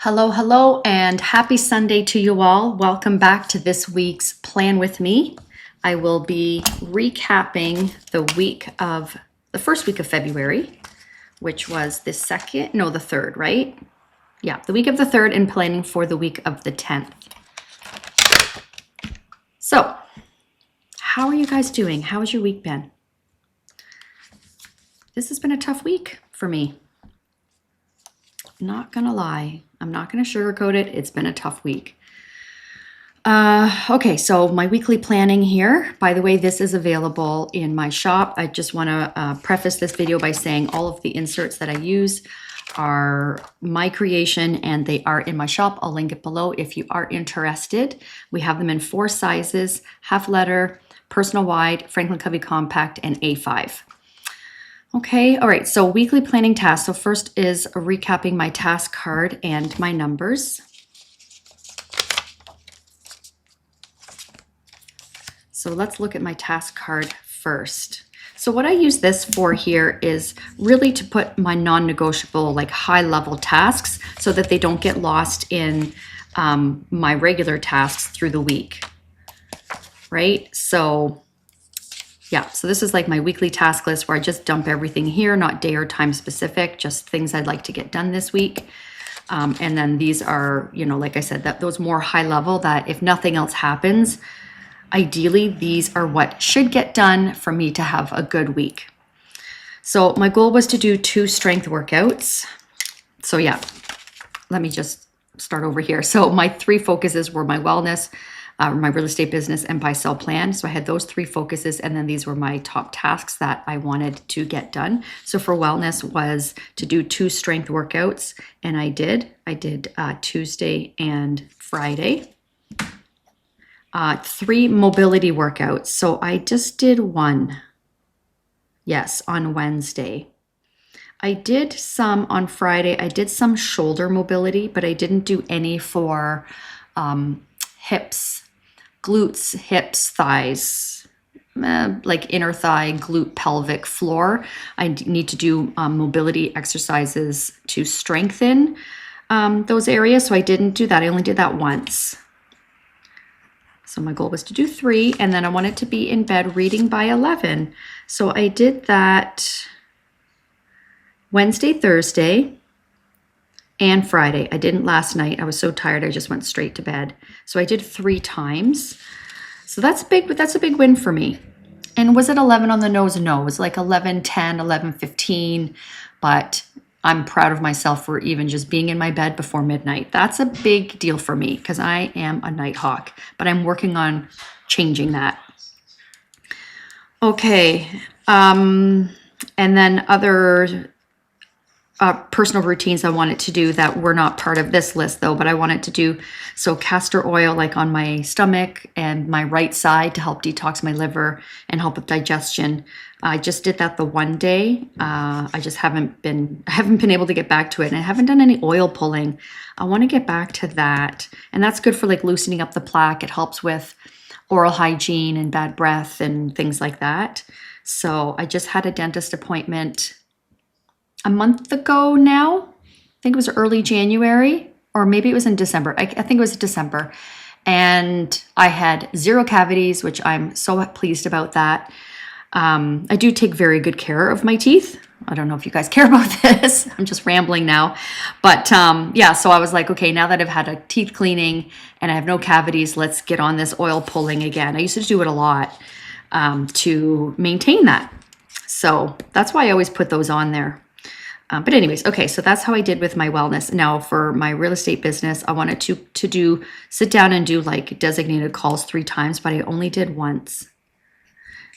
Hello, hello, and happy Sunday to you all. Welcome back to this week's Plan With Me. I will be recapping the first week of February, which was the third, right? Yeah, the week of the 3rd and planning for the week of the 10th. So, how are you guys doing? How has your week been? This has been a tough week for me. Not gonna lie. I'm not gonna sugarcoat it. It's been a tough week. Okay, so my weekly planning here. By the way, this is available in my shop. I just want to preface this video by saying all of the inserts that I use are my creation and they are in my shop. I'll link it below if you are interested. We have them in 4 sizes: half letter, personal wide, Franklin Covey compact, and A5. Okay, all right, so weekly planning tasks. So first is recapping my task card and my numbers. So let's look at my task card first. So what I use this for here is really to put my non-negotiable, like high-level tasks so that they don't get lost in my regular tasks through the week, right? So yeah, so this is like my weekly task list where I just dump everything here, not day or time specific, just things I'd like to get done this week. And then these are, like I said, those more high level that if nothing else happens, ideally, these are what should get done for me to have a good week. So my goal was to do 2 strength workouts. So yeah, let me just start over here. So my 3 focuses were my wellness, my real estate business, and buy-sell plan. So I had those 3 focuses, and then these were my top tasks that I wanted to get done. So for wellness was to do 2 strength workouts, and I did Tuesday and Friday. 3 mobility workouts. So I just did 1. Yes, on Wednesday. I did some on Friday. I did some shoulder mobility, but I didn't do any for hips, glutes, hips, thighs, like inner thigh, glute, pelvic, floor. I need to do mobility exercises to strengthen those areas. So I didn't do that. I only did that once. So my goal was to do 3, and then I wanted to be in bed reading by 11. So I did that Wednesday, Thursday, and Friday. I didn't last night. I was so tired, I just went straight to bed. So I did 3 times. So that's big, but that's a big win for me. And was it 11 on the nose? No, it was like 11:10, 11:15, but I'm proud of myself for even just being in my bed before midnight. That's a big deal for me because I am a night hawk, but I'm working on changing that. Okay, and then other personal routines I wanted to do that were not part of this list though, but I wanted to do, so castor oil like on my stomach and my right side to help detox my liver and help with digestion. I just did that the one day. I haven't been able to get back to it, and I haven't done any oil pulling. I want to get back to that, and that's good for like loosening up the plaque. It helps with oral hygiene and bad breath and things like that. So I just had a dentist appointment a month ago now. I think it was early January, or maybe it was in December. I think it was December. And I had 0 cavities, which I'm so pleased about that. I do take very good care of my teeth. I don't know if you guys care about this. I'm just rambling now. But yeah, so I was like, okay, now that I've had a teeth cleaning and I have no cavities, let's get on this oil pulling again. I used to do it a lot to maintain that. So that's why I always put those on there. But anyways, okay, so that's how I did with my wellness. Now for my real estate business, I wanted to sit down and do like designated calls 3 times, but I only did once.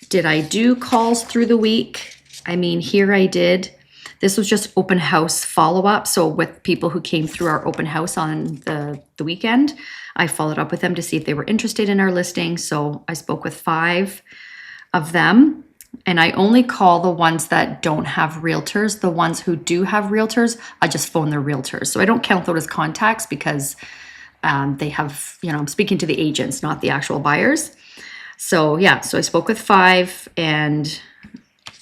Did I do calls through the week? I mean, here I did. This was just open house follow-up. So with people who came through our open house on the weekend, I followed up with them to see if they were interested in our listing. So I spoke with 5 of them. And I only call the ones that don't have realtors. The ones who do have realtors, I just phone their realtors. So I don't count those as contacts because they have, I'm speaking to the agents, not the actual buyers. So yeah, so I spoke with 5 and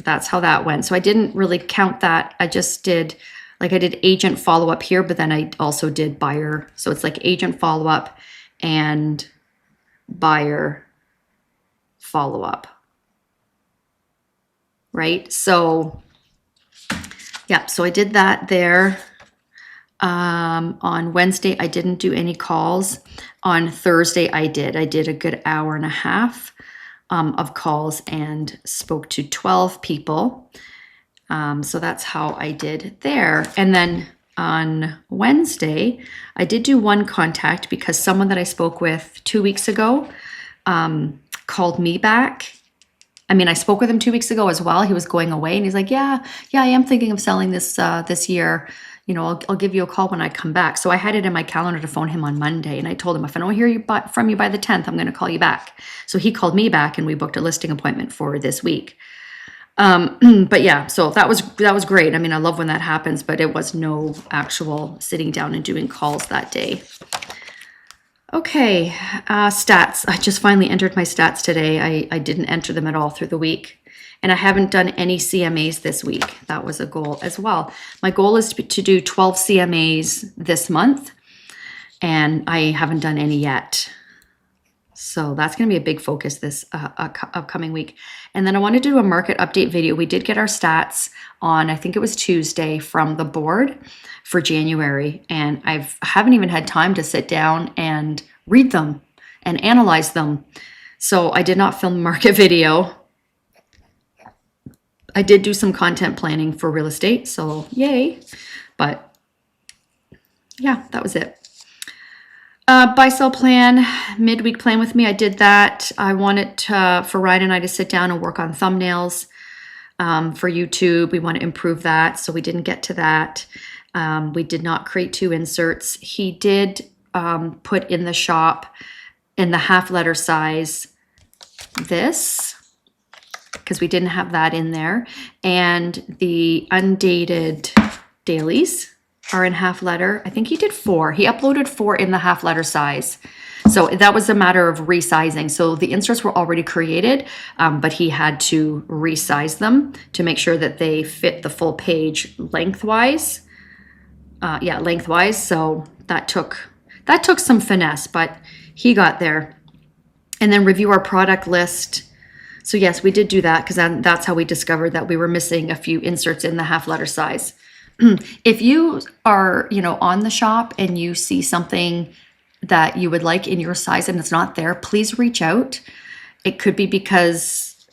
that's how that went. So I didn't really count that. I just did Like I did agent follow-up here, but then I also did buyer. So it's like agent follow-up and buyer follow-up, right? So yeah, so I did that there. On Wednesday, I didn't do any calls. On Thursday, I did. I did a good hour and a half of calls and spoke to 12 people. So that's how I did there. And then on Wednesday, I did do one contact because someone that I spoke with 2 weeks ago called me back. I mean, I spoke with him 2 weeks ago as well. He was going away and he's like, yeah, I am thinking of selling this this year. You know, I'll give you a call when I come back. So I had it in my calendar to phone him on Monday. And I told him, if I don't hear from you by the 10th, I'm going to call you back. So he called me back and we booked a listing appointment for this week. But yeah, so that was great. I mean, I love when that happens, but it was no actual sitting down and doing calls that day. Okay, stats. I just finally entered my stats today. I didn't enter them at all through the week. And I haven't done any CMAs this week. That was a goal as well. My goal is to do 12 CMAs this month, and I haven't done any yet. So that's going to be a big focus this upcoming week. And then I want to do a market update video. We did get our stats on, I think it was Tuesday, from the board for January. And I haven't even had time to sit down and read them and analyze them. So I did not film a market video. I did do some content planning for real estate, so yay. But yeah, that was it. Buy sell plan, midweek plan with me. I did that. I wanted for Ryan and I to sit down and work on thumbnails for YouTube. We want to improve that, so we didn't get to that. We did not create 2 inserts. He did put in the shop in the half letter size this, because we didn't have that in there. And the undated dailies are in half letter. I think he did 4. He uploaded 4 in the half letter size. So that was a matter of resizing. So the inserts were already created, but he had to resize them to make sure that they fit the full page lengthwise. Lengthwise. So that took some finesse, but he got there. And then review our product list. So yes, we did do that because that's how we discovered that we were missing a few inserts in the half letter size. If you are, on the shop and you see something that you would like in your size and it's not there, please reach out. It could be because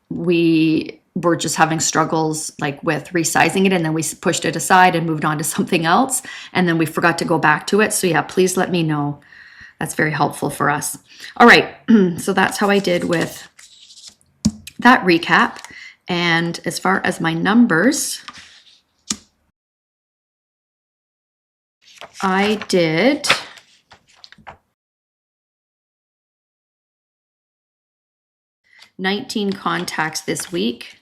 we were just having struggles like with resizing it, and then we pushed it aside and moved on to something else, and then we forgot to go back to it. So yeah, please let me know. That's very helpful for us. All right, so that's how I did with that recap. And as far as my numbers, I did 19 contacts this week.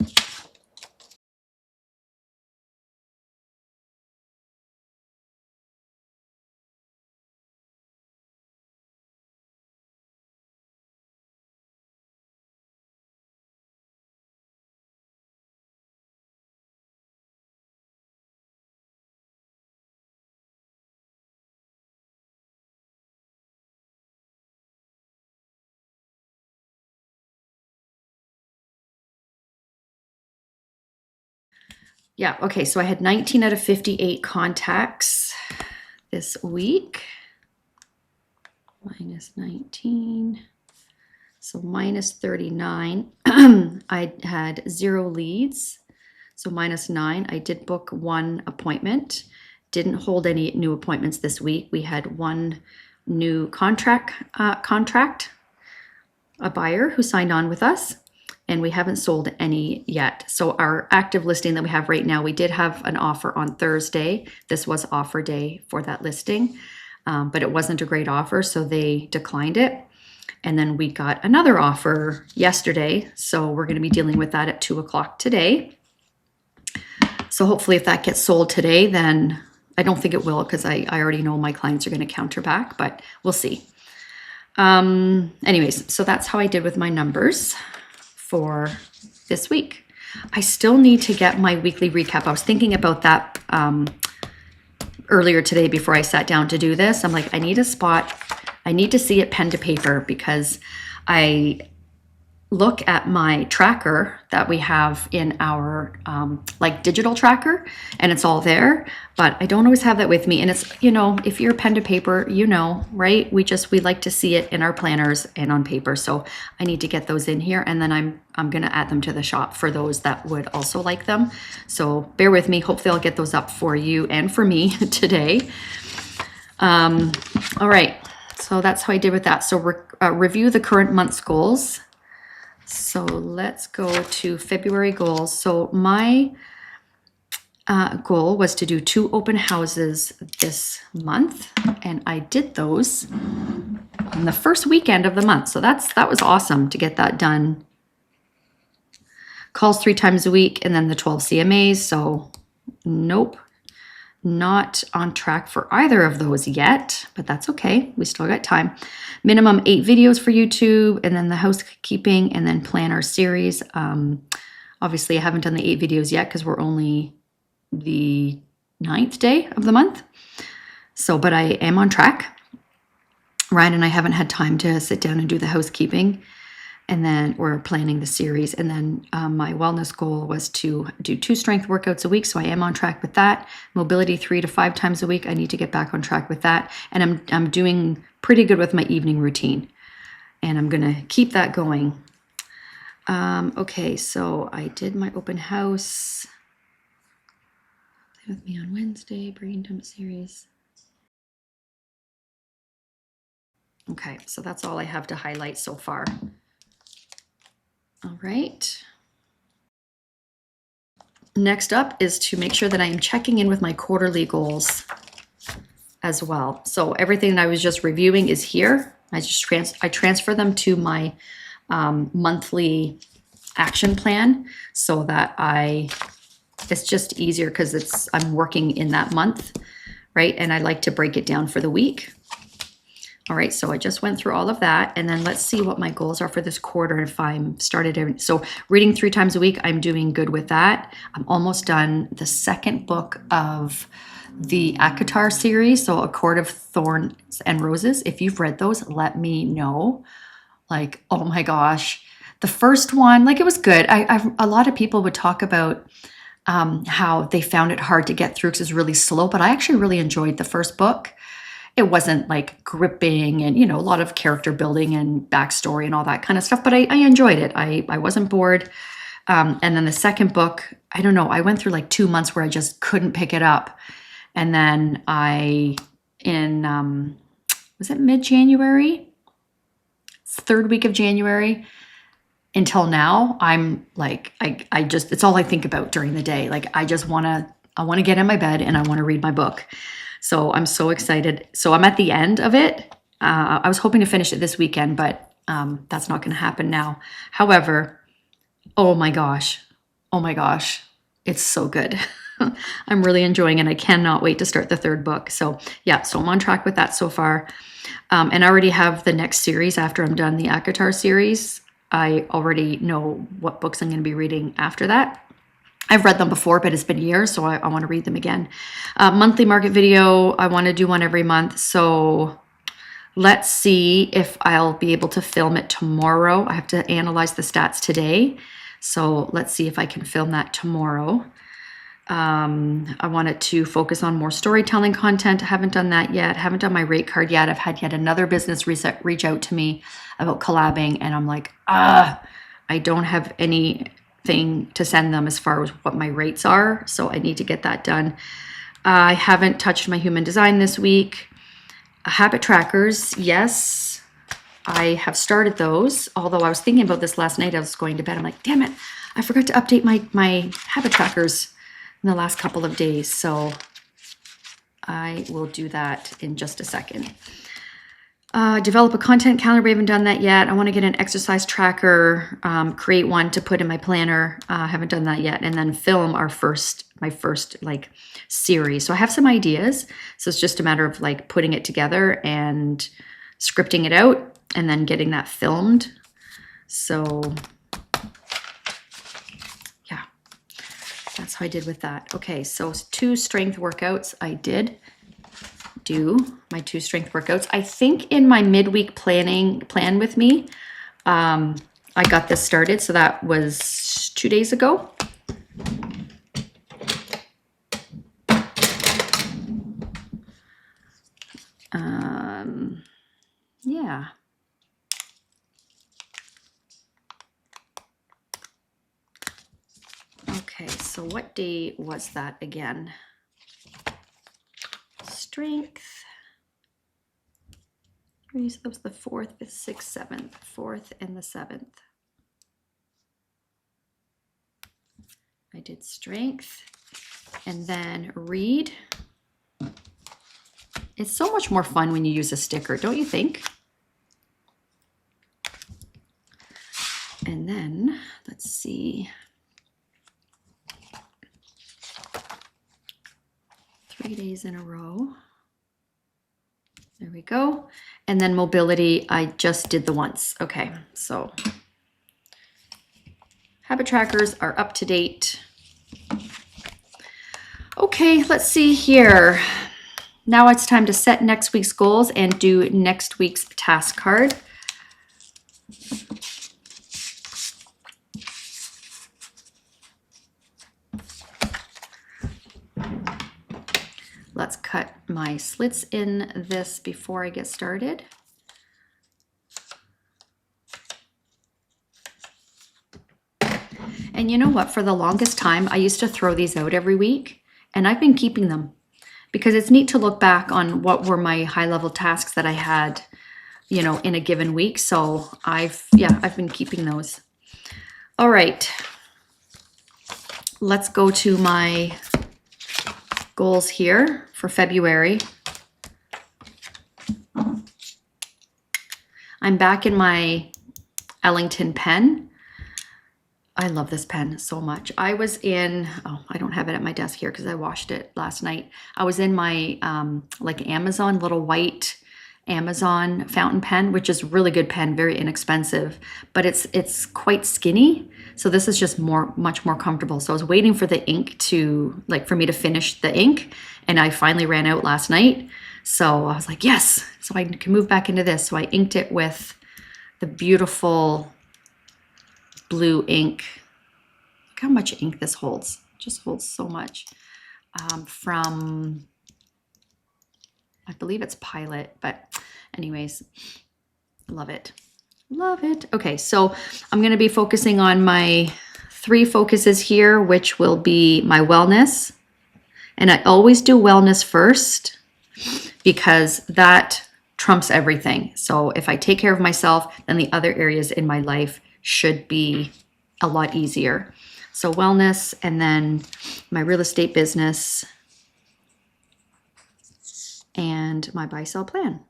Yeah, okay, so I had 19 out of 58 contacts this week. Minus 19, so minus 39. I had 0 leads, so minus 9. I did book 1 appointment. Didn't hold any new appointments this week. We had 1 new contract, a buyer who signed on with us, and we haven't sold any yet. So our active listing that we have right now, we did have an offer on Thursday. This was offer day for that listing, but it wasn't a great offer, so they declined it. And then we got another offer yesterday, so we're going to be dealing with that at 2 o'clock today. So hopefully if that gets sold today, then I don't think it will, because I already know my clients are going to counter back, but we'll see. Anyways, so that's how I did with my numbers for this week. I still need to get my weekly recap. I was thinking about that earlier today before I sat down to do this. I'm like, I need a spot. I need to see it pen to paper because I look at my tracker that we have in our like digital tracker, and it's all there, but I don't always have that with me. And it's, you know, if you're pen to paper, you know, right? We like to see it in our planners and on paper. So I need to get those in here, and then I'm going to add them to the shop for those that would also like them. So bear with me. Hopefully I'll get those up for you and for me today. All right. So that's how I did with that. So review the current month's goals. So let's go to February goals. So my goal was to do 2 open houses this month, and I did those on the first weekend of the month. So that was awesome to get that done. Calls 3 times a week, and then the 12 CMAs. So nope, not on track for either of those yet, but that's okay. We still got time. Minimum 8 videos for YouTube, and then the housekeeping, and then plan our series. Obviously I haven't done the 8 videos yet because we're only the 9th day of the month. So, but I am on track. Ryan and I haven't had time to sit down and do the housekeeping. And then we're planning the series. And then my wellness goal was to do 2 strength workouts a week. So I am on track with that. Mobility 3 to 5 times a week. I need to get back on track with that. And I'm doing pretty good with my evening routine. And I'm going to keep that going. Okay, so I did my open house. Play with me on Wednesday, brain dump series. Okay, so that's all I have to highlight so far. All right. Next up is to make sure that I am checking in with my quarterly goals as well. So everything that I was just reviewing is here. I transfer them to my monthly action plan so that it's just easier because I'm working in that month, right? And I like to break it down for the week. All right, so I just went through all of that, and then let's see what my goals are for this quarter if I'm started. So reading 3 times a week, I'm doing good with that. I'm almost done the 2nd book of the ACOTAR series, so A Court of Thorns and Roses. If you've read those, let me know. Like, oh my gosh. The first one, like, it was good. A lot of people would talk about how they found it hard to get through because it's really slow, but I actually really enjoyed the first book. It wasn't like gripping and, you know, a lot of character building and backstory and all that kind of stuff, but I enjoyed it. I wasn't bored. And then the 2nd book, I don't know, I went through like 2 months where I just couldn't pick it up. And then was it mid-January? 3rd week of January until now, I'm like, I just, it's all I think about during the day. Like, I want to get in my bed and I want to read my book. So I'm so excited. So I'm at the end of it. I was hoping to finish it this weekend, but that's not going to happen now. However, oh my gosh, it's so good. I'm really enjoying it. I cannot wait to start the 3rd book. So yeah, so I'm on track with that so far. And I already have the next series after I'm done the ACOTAR series. I already know what books I'm going to be reading after that. I've read them before, but it's been years, so I want to read them again. Monthly market video, I want to do one every month. So let's see if I'll be able to film it tomorrow. I have to analyze the stats today. So let's see if I can film that tomorrow. I wanted to focus on more storytelling content. I haven't done that yet. Haven't done my rate card yet. I've had yet another business reach out to me about collabing, and I'm like, I don't have anything to send them as far as what my rates are. So I need to get that done. I haven't touched my human design this week. Habit trackers, yes, I have started those. Although I was thinking about this last night, I was going to bed. I'm like, damn it, I forgot to update my habit trackers in the last couple of days. So I will do that in just a second. Develop a content calendar. We haven't done that yet. I want to get an exercise tracker, create one to put in my planner. Haven't done that yet. And then film my first like series. So I have some ideas. So it's just a matter of like putting it together and scripting it out and then getting that filmed. So yeah, that's how I did with that. Okay, so 2 strength workouts. I did do my 2 strength workouts. I think in my midweek plan with me, I got this started. So that was 2 days ago. Yeah. Okay, so what day was that again? Strength. So that was the 4th, 5th, 6th, 7th, 4th, and the 7th. I did strength and then read. It's so much more fun when you use a sticker, don't you think? And then, let's see. 3 days in a row. There we go. And then mobility, I just did the once. Okay, so habit trackers are up to date. Okay, let's see here. Now it's time to set next week's goals and do next week's task card. Let's cut my slits in this before I get started. And you know what? For the longest time, I used to throw these out every week, and I've been keeping them because it's neat to look back on what were my high-level tasks that I had, you know, in a given week. So I've been keeping those. All right. Let's go to my goals here for February. I'm back in my Ellington pen. I love this pen so much. I was in, I don't have it at my desk here because I washed it last night. I was in my like Amazon, little white Amazon fountain pen, which is a really good pen, very inexpensive, but it's quite skinny. So this is just much more comfortable. So I was waiting for the ink to, like, for me to finish the ink, and I finally ran out last night. So I was like, yes, so I can move back into this. So I inked it with the beautiful blue ink. Look how much ink this holds. It just holds so much. From, I believe it's Pilot, but anyways, love it. Love it. Okay, so I'm going to be focusing on my 3 focuses here, which will be my wellness. And I always do wellness first because that trumps everything. So if I take care of myself, then the other areas in my life should be a lot easier. So wellness, and then my real estate business, and my buy-sell plan.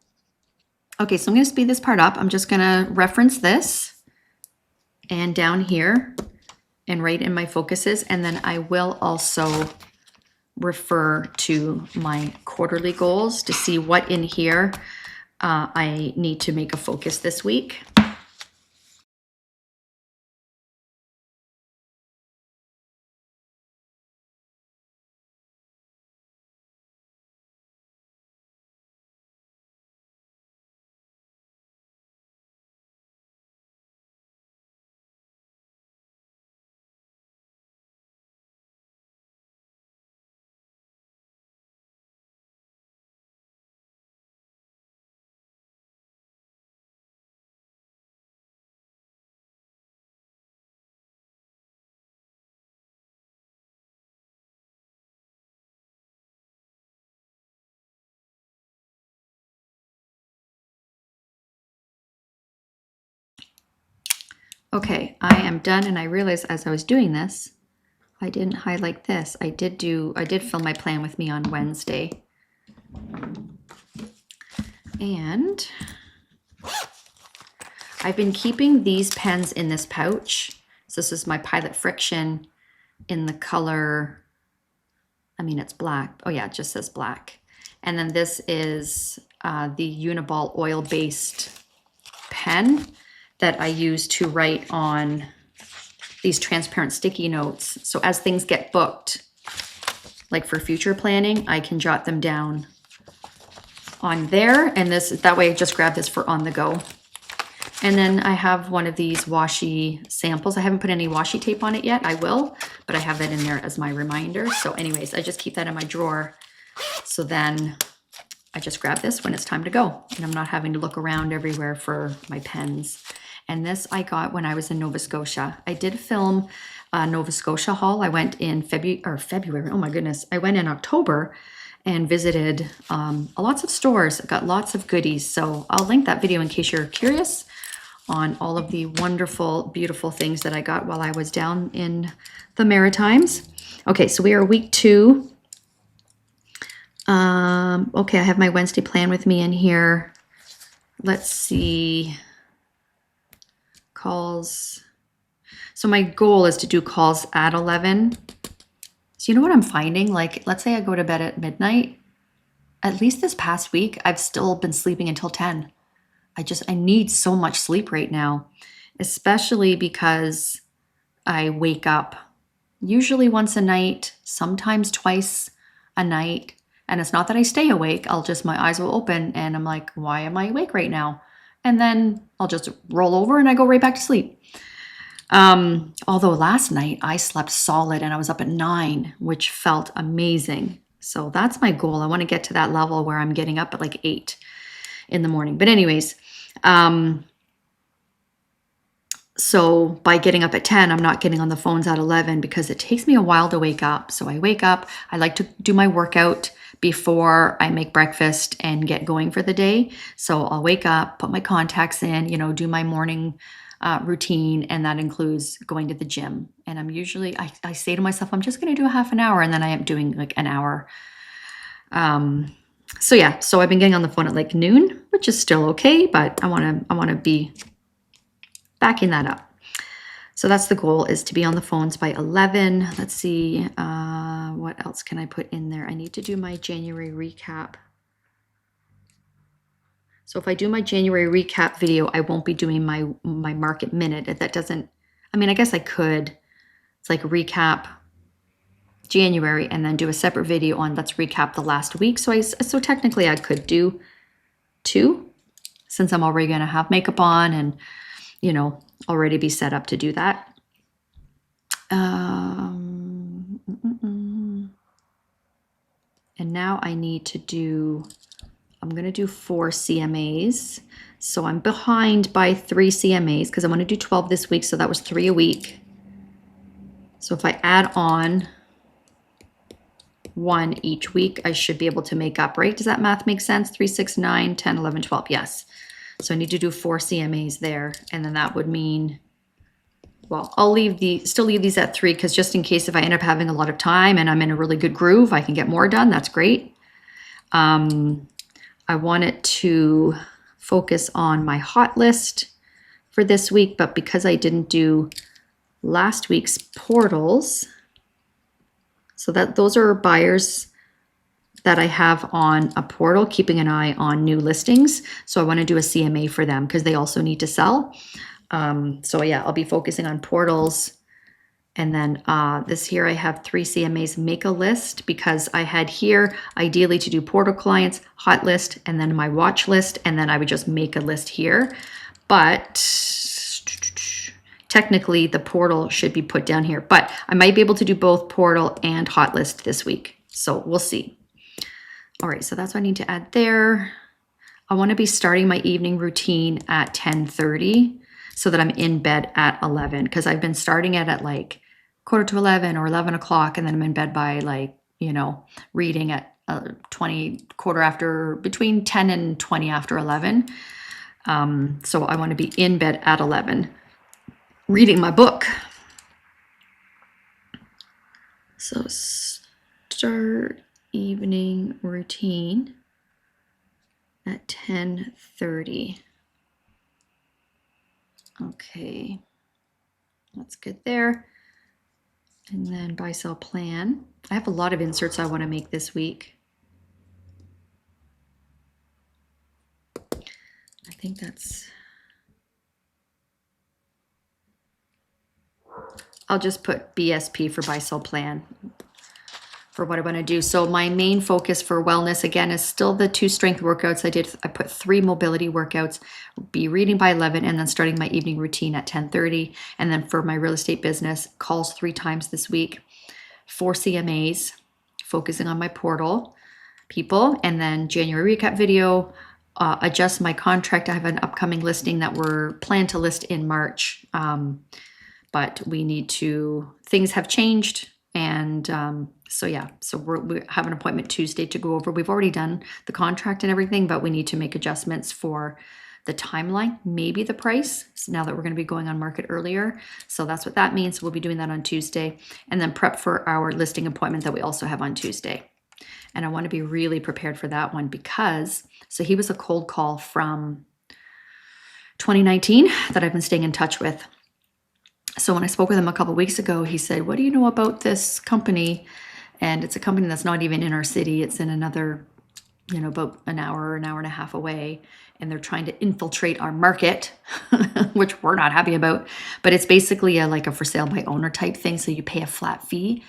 Okay, so I'm going to speed this part up. I'm just going to reference this and down here and write in my focuses, and then I will also refer to my quarterly goals to see what in here I need to make a focus this week. Okay, I am done, and I realized as I was doing this, I didn't highlight this. I did fill my plan with me on Wednesday. And I've been keeping these pens in this pouch. So this is my Pilot Friction in the color, I mean, it's black. Oh yeah, it just says black. And then this is the Uniball oil-based pen that I use to write on these transparent sticky notes. So as things get booked, like for future planning, I can jot them down on there. And that way I just grab this for on the go. And then I have one of these washi samples. I haven't put any washi tape on it yet. I will, but I have that in there as my reminder. So anyways, I just keep that in my drawer. So then I just grab this when it's time to go. And I'm not having to look around everywhere for my pens. And this I got when I was in Nova Scotia. I did film a Nova Scotia haul. I went in February. Oh my goodness. I went in October and visited lots of stores. I got lots of goodies. So I'll link that video in case you're curious on all of the wonderful, beautiful things that I got while I was down in the Maritimes. Okay, so we are week 2. Okay, I have my Wednesday plan with me in here. Let's see. Calls. So my goal is to do calls at 11. So you know what I'm finding? Like, let's say I go to bed at midnight. At least this past week, I've still been sleeping until 10. I need so much sleep right now, especially because I wake up usually once a night, sometimes twice a night. And it's not that I stay awake. My eyes will open and I'm like, why am I awake right now? And then I'll just roll over and I go right back to sleep. Although last night I slept solid and I was up at 9, which felt amazing. So that's my goal. I want to get to that level where I'm getting up at like 8 in the morning. But anyways, so by getting up at 10, I'm not getting on the phones at 11 because it takes me a while to wake up. So I wake up, I like to do my workout before I make breakfast and get going for the day. So I'll wake up, put my contacts in, do my morning routine. And that includes going to the gym. And I say to myself, I'm just going to do a half an hour. And then I am doing like an hour. So I've been getting on the phone at like noon, which is still okay, but I want to be backing that up. So that's the goal, is to be on the phones by 11. Let's see, what else can I put in there? I need to do my January recap. So if I do my January recap video, I won't be doing my market minute. That doesn't, I guess I could. It's like recap January and then do a separate video on let's recap the last week. So technically I could do 2 since I'm already going to have makeup on and, already be set up to do that. And now I need to do, I'm going to do 4 CMAs. So I'm behind by 3 CMAs because I want to do 12 this week. So that was 3 a week. So if I add on 1 each week, I should be able to make up, right? Does that math make sense? 3, 6, 9, 10, 11, 12. Yes. So I need to do 4 CMAs there. And then that would mean, well, I'll still leave these at 3 because just in case if I end up having a lot of time and I'm in a really good groove, I can get more done. That's great. I wanted to focus on my hot list for this week, but because I didn't do last week's portals, so those are buyers that I have on a portal, keeping an eye on new listings. So I want to do a CMA for them because they also need to sell. I'll be focusing on portals. And then this here, I have 3 CMAs, make a list, because I had here ideally to do portal clients, hot list, and then my watch list. And then I would just make a list here. But technically the portal should be put down here, but I might be able to do both portal and hot list this week. So we'll see. All right, so that's what I need to add there. I want to be starting my evening routine at 10:30 so that I'm in bed at 11, because I've been starting it at like quarter to 11 or 11 o'clock, and then I'm in bed by like, reading at between 10 and 20 after 11. So I want to be in bed at 11 reading my book. So start evening routine at 10:30. Okay, that's good there. And then buy, sell, plan. I have a lot of inserts I want to make this week. I think that's I'll just put BSP for buy, sell, plan for what I want to do. So my main focus for wellness again is still the 2 strength workouts. I put 3 mobility workouts, be reading by 11, and then starting my evening routine at 10:30. And then for my real estate business, calls 3 times this week, 4 CMAs, focusing on my portal people, and then January recap video, adjust my contract. I have an upcoming listing that we're planned to list in March. But we need to, things have changed. And so we have an appointment Tuesday to go over. We've already done the contract and everything, but we need to make adjustments for the timeline, maybe the price, so now that we're going to be going on market earlier. So that's what that means. We'll be doing that on Tuesday, and then prep for our listing appointment that we also have on Tuesday. And I want to be really prepared for that one because, so he was a cold call from 2019 that I've been staying in touch with. So when I spoke with him a couple of weeks ago, he said, what do you know about this company? And it's a company that's not even in our city. It's in another, about an hour and a half away. And they're trying to infiltrate our market, which we're not happy about. But it's basically like a for sale by owner type thing. So you pay a flat fee.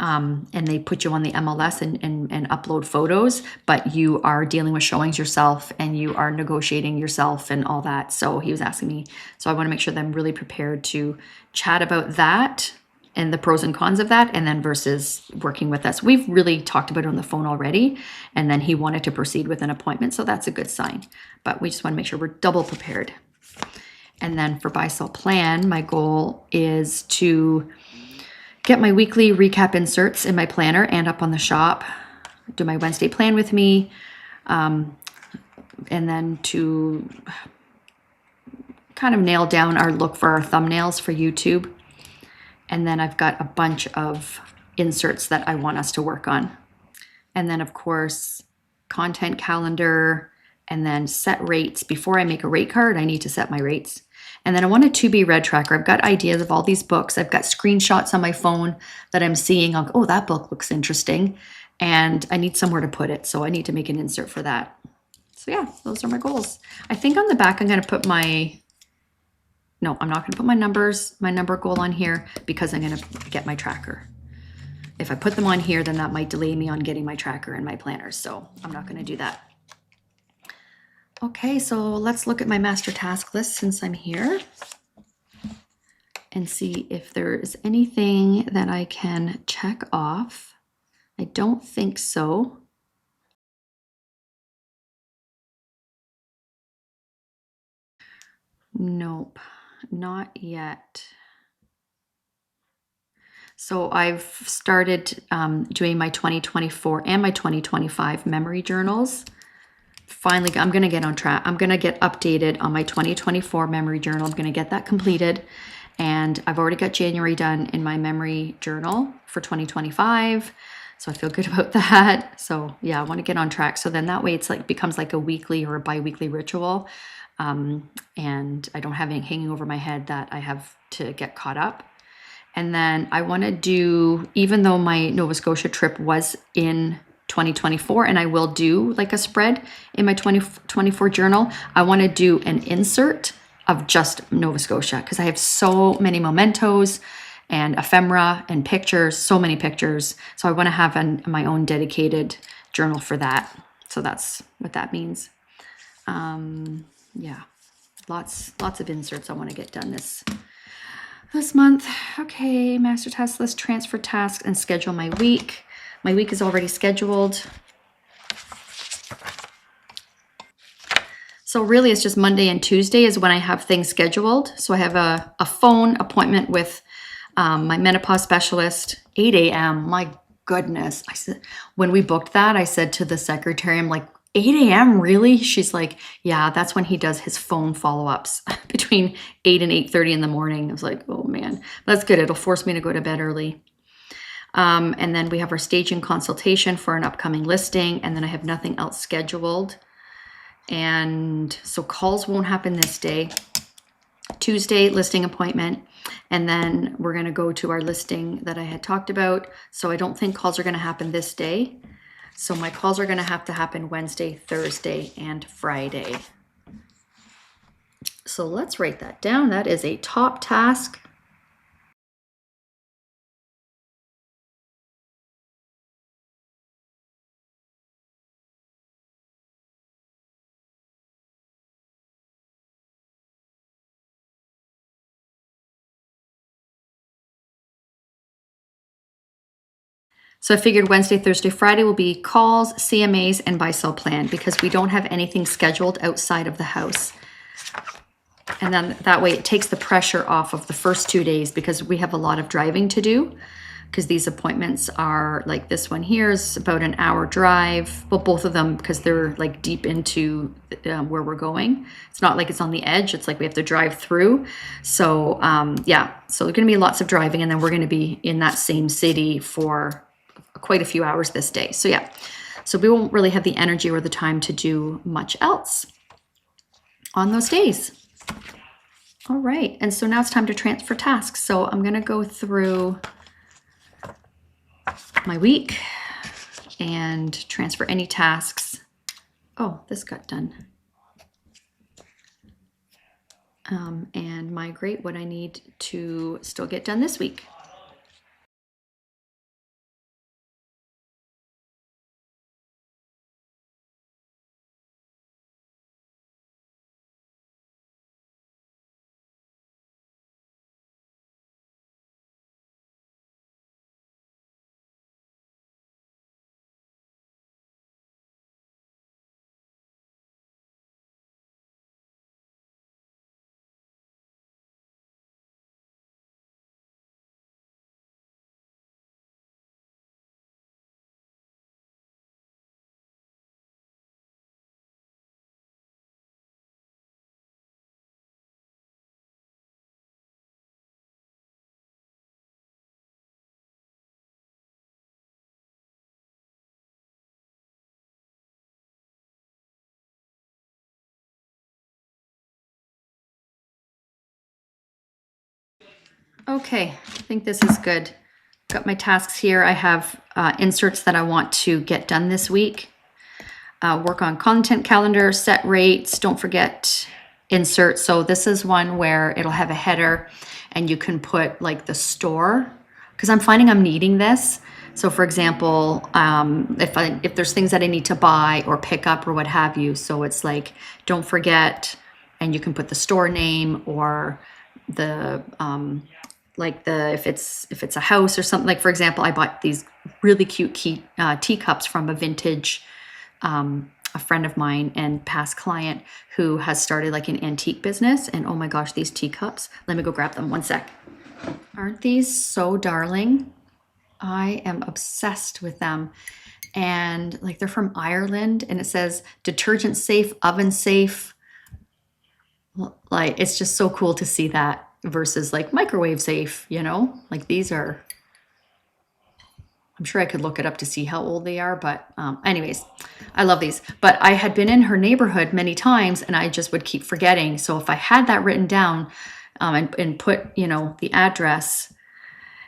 And they put you on the MLS and upload photos, but you are dealing with showings yourself and you are negotiating yourself and all that. So he was asking me, so I want to make sure that I'm really prepared to chat about that and the pros and cons of that, and then versus working with us. We've really talked about it on the phone already, and then he wanted to proceed with an appointment, so that's a good sign. But we just want to make sure we're double prepared. And then for buy, sell, plan, my goal is to get my weekly recap inserts in my planner and up on the shop, do my Wednesday plan with me, and then to kind of nail down our look for our thumbnails for YouTube. And then I've got a bunch of inserts that I want us to work on. And then of course, content calendar, and then set rates. Before I make a rate card, I need to set my rates. And then I want a to-be read tracker. I've got ideas of all these books. I've got screenshots on my phone that I'm seeing. I'll go, oh, that book looks interesting. And I need somewhere to put it. So I need to make an insert for that. So yeah, those are my goals. I think on the back, I'm going to put no, I'm not going to put my number goal on here because I'm going to get my tracker. If I put them on here, then that might delay me on getting my tracker and my planners. So I'm not going to do that. Okay, so let's look at my master task list since I'm here and see if there is anything that I can check off. I don't think so. Nope, not yet. So I've started doing my 2024 and my 2025 memory journals. Finally, I'm going to get on track. I'm going to get updated on my 2024 memory journal. I'm going to get that completed. And I've already got January done in my memory journal for 2025. So I feel good about that. So yeah, I want to get on track. So then that way it's like becomes like a weekly or a bi-weekly ritual. And I don't have anything hanging over my head that I have to get caught up. And then I want to do, even though my Nova Scotia trip was in 2024, and I will do like a spread in my 2024 journal, I want to do an insert of just Nova Scotia because I have so many mementos and ephemera and pictures, so many pictures. So I want to have my own dedicated journal for that. So that's what that means. Yeah, lots of inserts I want to get done this month. Okay, master task list, transfer tasks, and schedule my week. My week is already scheduled. So really it's just Monday and Tuesday is when I have things scheduled. So I have a phone appointment with my menopause specialist, 8 a.m. My goodness. I said, when we booked that, I said to the secretary, I'm like, 8 a.m. really? She's like, yeah, that's when he does his phone follow-ups between 8 and 8:30 in the morning. I was like, oh man, that's good. It'll force me to go to bed early. And then we have our staging consultation for an upcoming listing. And then I have nothing else scheduled. And so calls won't happen this day. Tuesday, listing appointment. And then we're going to go to our listing that I had talked about. So I don't think calls are going to happen this day. So my calls are going to happen Wednesday, Thursday, and Friday. So let's write that down. That is a top task. So I figured Wednesday, Thursday, Friday will be calls, CMAs, and buy-sell plan because we don't have anything scheduled outside of the house. And then that way it takes the pressure off of the first 2 days because we have a lot of driving to do because these appointments are like this one here is about an hour drive. Well, both of them because they're like deep into where we're going. It's not like it's on the edge. It's like we have to drive through. So yeah, so there's going to be lots of driving and then we're going to be in that same city for quite a few hours this day. So yeah, so we won't really have the energy or the time to do much else on those days. All right, and so now it's time to transfer tasks. So I'm gonna go through my week and transfer any tasks. Oh, this got done. And migrate what I need to still get done this week. Okay, I think this is good. Got my tasks here. I have inserts that I want to get done this week. Work on content calendar, set rates. Don't forget insert. So this is one where it'll have a header and you can put like the store because I'm finding I'm needing this. So for example, if there's things that I need to buy or pick up or what have you. So it's like, don't forget, and you can put the store name or the, if it's a house or something. Like for example, I bought these really cute teacups from a vintage, a friend of mine and past client who has started like an antique business. And oh my gosh, these teacups, let me go grab them 1 sec. Aren't these so darling? I am obsessed with them. And like they're from Ireland and it says detergent safe, oven safe. Like it's just so cool to see that versus like microwave safe, you know, like these are, I'm sure I could look it up to see how old they are, but anyways, I love these. But I had been in her neighborhood many times and I just would keep forgetting. So if I had that written down and put, you know, the address,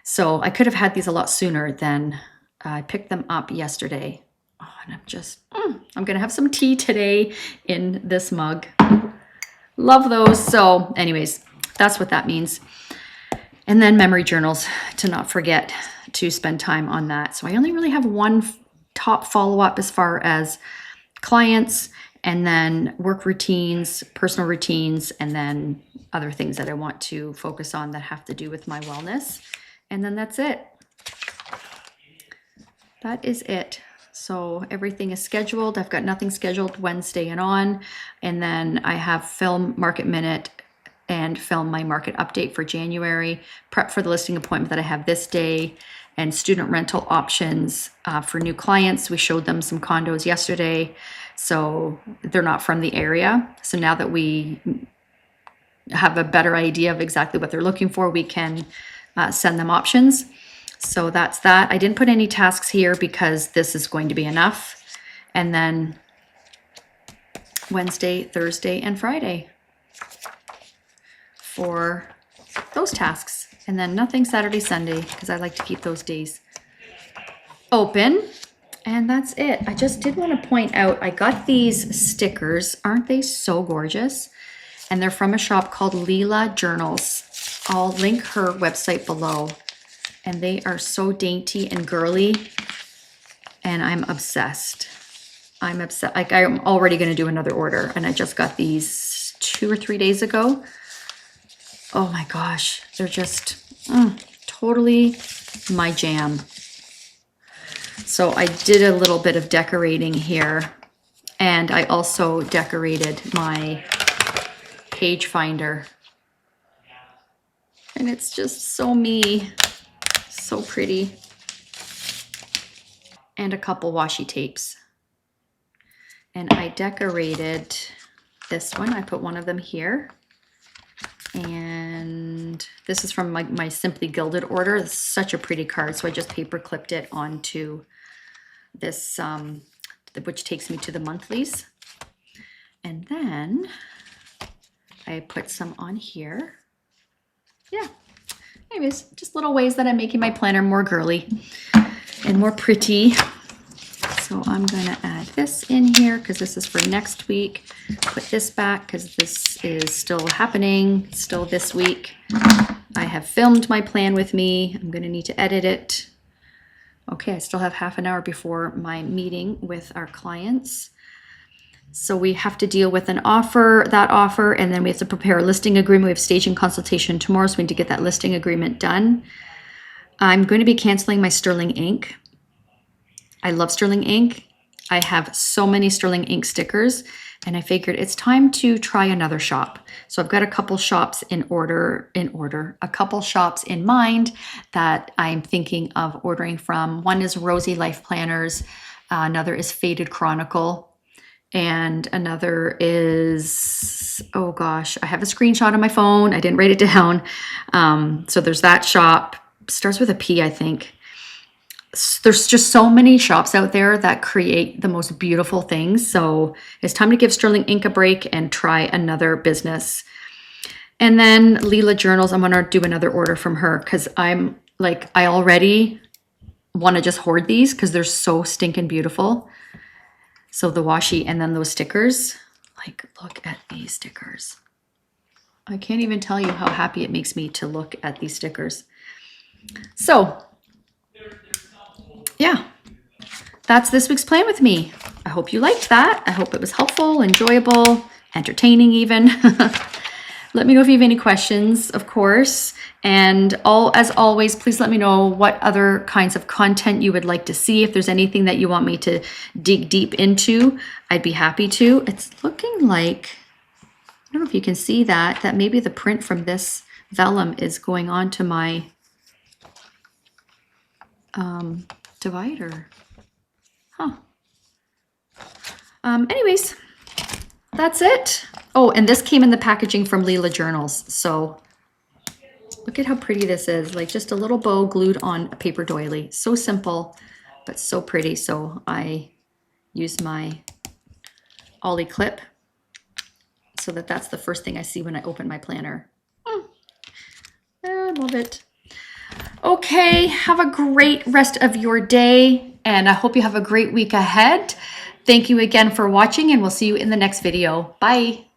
so I could have had these a lot sooner than I picked them up yesterday. Oh, and I'm just, I'm gonna have some tea today in this mug. Love those. So anyways, that's what that means. And then memory journals to not forget to spend time on that. So I only really have one top follow-up as far as clients and then work routines, personal routines, and then other things that I want to focus on that have to do with my wellness. And then that's it. That is it. So everything is scheduled. I've got nothing scheduled Wednesday and on. And then I have film market minute and film my market update for January, prep for the listing appointment that I have this day, and student rental options for new clients. We showed them some condos yesterday, so they're not from the area. So now that we have a better idea of exactly what they're looking for, we can send them options. So that's that. I didn't put any tasks here because this is going to be enough. And then Wednesday, Thursday, and Friday for those tasks. And then nothing Saturday, Sunday, because I like to keep those days open. And that's it. I just did want to point out, I got these stickers. Aren't they so gorgeous? And they're from a shop called Leela Journals. I'll link her website below. And they are so dainty and girly. And I'm obsessed. I'm obsessed. Like I'm already going to do another order. And I just got these 2 or 3 days ago. Oh my gosh, they're just totally my jam. So I did a little bit of decorating here, and I also decorated my page finder. And it's just so me, so pretty. And a couple washi tapes. And I decorated this one. I put one of them here. And this is from my Simply Gilded order. It's such a pretty card. So I just paper clipped it onto this, which takes me to the monthlies. And then I put some on here. Yeah. Anyways, just little ways that I'm making my planner more girly and more pretty. So I'm gonna add this in here because this is for next week. Put this back because this is still happening, still this week. I have filmed my plan with me. I'm gonna need to edit it. Okay, I still have half an hour before my meeting with our clients. So we have to deal with that offer, and then we have to prepare a listing agreement. We have staging consultation tomorrow, so we need to get that listing agreement done. I'm going to be canceling my Sterling ink. I love Sterling ink. I have so many Sterling ink stickers, and I figured it's time to try another shop. So I've got a couple shops a couple shops in mind that I'm thinking of ordering from. One is Rosy Life Planners, another is Faded Chronicle, and another is, oh gosh, I have a screenshot on my phone. I didn't write it down. So there's that shop. Starts with a P, I think. There's just so many shops out there that create the most beautiful things. So it's time to give Sterling Ink a break and try another business. And then Leela Journals, I'm gonna do another order from her because I'm like, I already want to just hoard these because they're so stinking beautiful. So the washi and then those stickers, like look at these stickers. I can't even tell you how happy it makes me to look at these stickers. So yeah, that's this week's plan with me. I hope you liked that. I hope it was helpful, enjoyable, entertaining even. Let me know if you have any questions, of course. And as always, please let me know what other kinds of content you would like to see. If there's anything that you want me to dig deep into, I'd be happy to. It's looking like, I don't know if you can see that maybe the print from this vellum is going on to my divider. Huh. Anyways, that's it. Oh, and this came in the packaging from Leela Journals. So look at how pretty this is. Like just a little bow glued on a paper doily. So simple, but so pretty. So I use my Ollie clip so that's the first thing I see when I open my planner. I love it. Okay, have a great rest of your day, and I hope you have a great week ahead. Thank you again for watching, and we'll see you in the next video. Bye.